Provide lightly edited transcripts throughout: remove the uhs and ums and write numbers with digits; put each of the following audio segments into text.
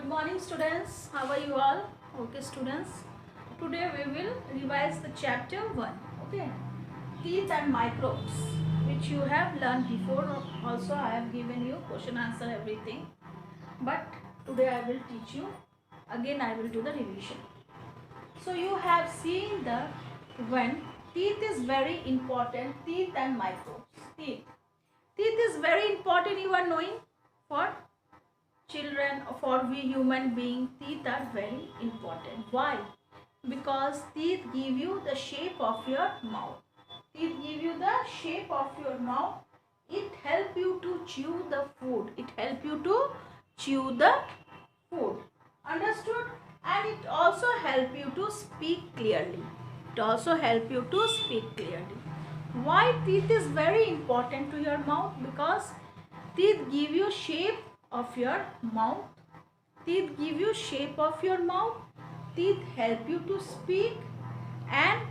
Good morning students, how are you all? Okay students, today we will revise the chapter 1, okay, teeth and microbes, which you have learned before. Also I have given you question answer everything, but today I will teach you again. I will do the revision. So you have seen the when teeth is very important. Teeth and microbes. Teeth is very important, you are knowing. For children, for we human being, teeth are very important. Why? Because teeth give you the shape of your mouth. Teeth give you the shape of your mouth. It help you to chew the food. It help you to chew the food. Understood? And it also help you to speak clearly. It also help you to speak clearly. Why teeth is very important to your mouth? Because teeth give you shape of your mouth. Teeth give you shape of your mouth. Teeth help you to speak, and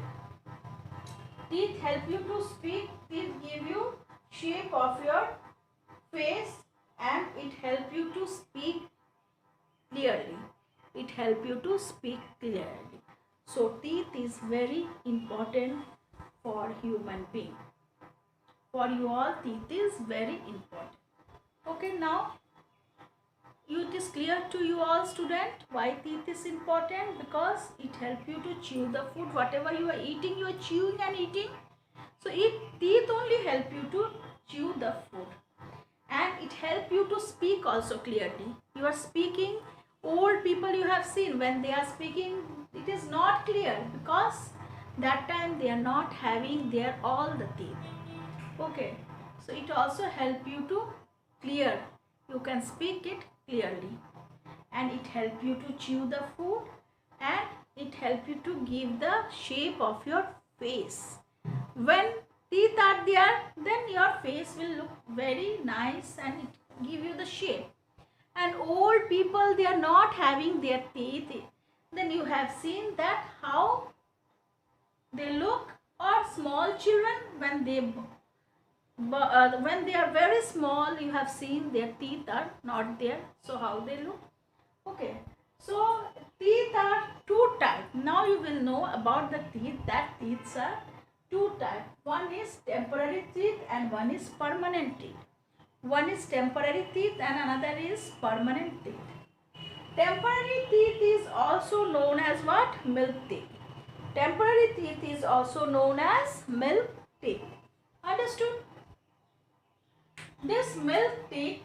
teeth help you to speak. Teeth give you shape of your face, and it help you to speak clearly. It help you to speak clearly. So teeth is very important for human being. For you all, teeth is very important. Okay, now it is clear to you all student why teeth is important. Because it helps you to chew the food. Whatever you are eating, you are chewing and eating. So teeth only help you to chew the food, and it help you to speak also clearly. You are speaking. Old people you have seen, when they are speaking, it is not clear because that time they are not having their all the teeth. Okay, so it also help you to clear. You can speak it clearly, and it help you to chew the food, and it help you to give the shape of your face. When teeth are there, then your face will look very nice, and it give you the shape. And old people, they are not having their teeth, then you have seen that how they look. Or small children, when they are very small, you have seen their teeth are not there. So how they look? Okay, so teeth are two types. Now you will know about the teeth, that teeth are two types. One is temporary teeth and one is permanent teeth. One is temporary teeth and another is permanent teeth. Temporary teeth is also known as what? Milk teeth. Temporary teeth is also known as milk teeth. Understood? This milk teeth,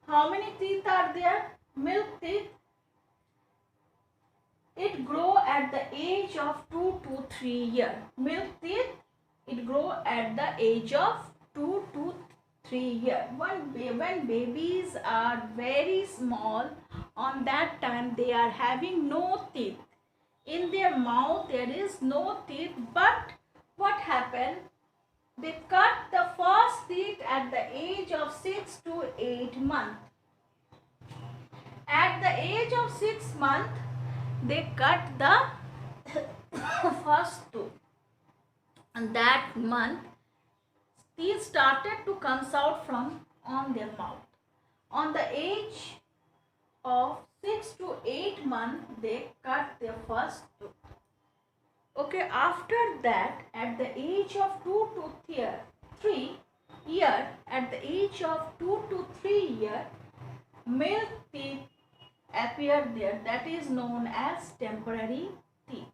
how many teeth are there? Milk teeth, it grow at the age of 2 to 3 years. Milk teeth, it grow at the age of 2 to 3 years. When babies are very small, on that time they are having no teeth. In their mouth there is no teeth, but what happened? They cut the first teeth at the age of 6 to 8 months. At the age of 6 months, they cut the first tooth. And that month, teeth started to come out from on their mouth. On the age of 6 to 8 months, they cut their first tooth. Okay, after that, at the age of 2 to 3 years, at the age of 2 to 3 years, milk teeth appear there. That is known as temporary teeth.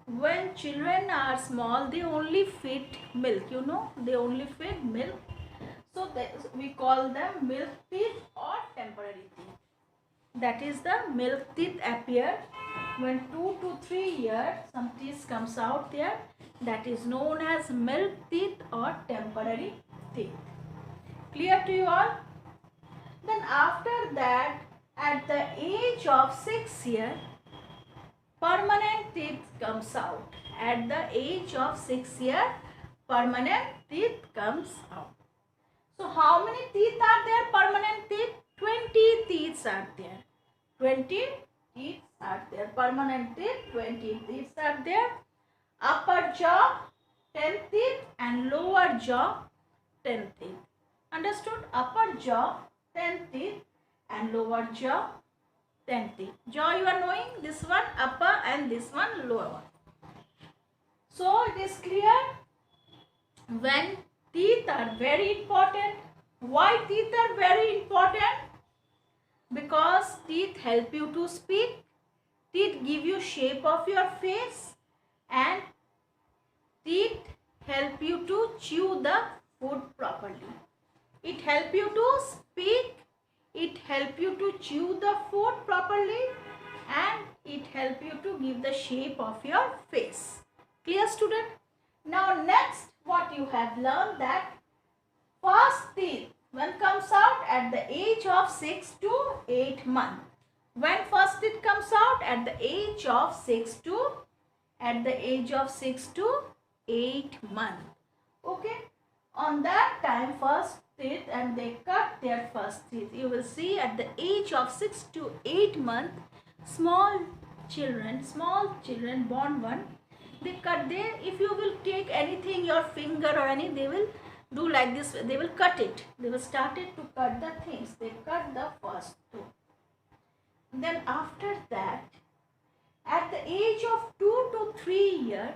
When children are small, they only feed milk, they only feed milk. So we call them milk teeth or temporary teeth. That is the milk teeth appear when 2 to 3 years, some teeth comes out there. That is known as milk teeth or temporary teeth. Clear to you all? Then after that, at the age of 6 years, permanent teeth comes out. At the age of 6 years, permanent teeth comes out. So how many teeth are there? Permanent teeth? 20 teeth are there. 20 teeth are there. Permanent teeth, 20 teeth are there. Upper jaw, 10 teeth, and lower jaw, 10 teeth. Understood? Upper jaw, 10 teeth, and lower jaw 10 teeth. Jaw you are knowing, this one upper and this one lower. So it is clear when teeth are very important. Why teeth are very important? Because teeth help you to speak, teeth give you shape of your face, and teeth help you to chew the food properly. It help you to speak, it help you to chew the food properly, and it help you to give the shape of your face. Clear, student? Now next what you have learned that first teeth when comes out at the age of 6 to 8 months. When first teeth comes out at the age of 6 to 8 months. Okay. On that time first teeth, and they cut their first teeth. You will see at the age of 6 to 8 months, small children born one, they cut their, if you will take anything, your finger or any, they will do like this, they will cut it, they will start it to cut the things, they cut the first tooth. Then after that, at the age of 2 to 3 years,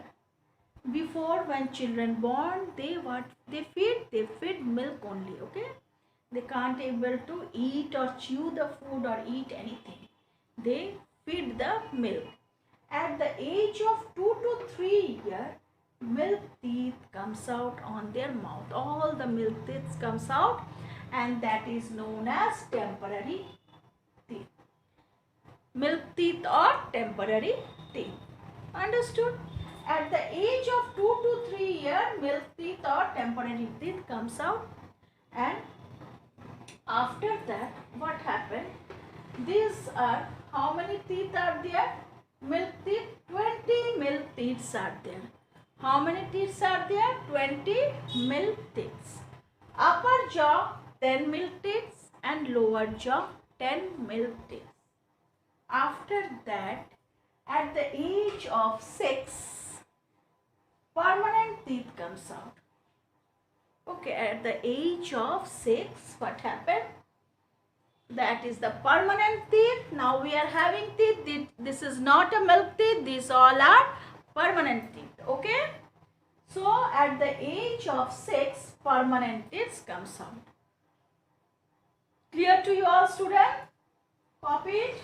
before when children born, they feed milk only. Okay, they can't able to eat or chew the food or eat anything, they feed the milk. At the age of 2 to 3 years, milk teeth comes out on their mouth, all the milk teeth comes out, and that is known as temporary teeth, milk teeth or temporary teeth. Understood? At the age of 2 to 3 years, milk teeth or temporary teeth comes out, and after that what happened? These are, how many teeth are there? Milk teeth, 20 milk teeth are there. How many teeth are there? 20 milk teeth. Upper jaw 10 milk teeth and lower jaw 10 milk teeth. After that, at the age of 6, permanent teeth comes out. Okay, at the age of 6, what happened? That is the permanent teeth. Now we are having teeth. This is not a milk teeth. These all are permanent teeth. Okay. So at the age of 6, permanent teeth comes out. Clear to you all, students? Copy it.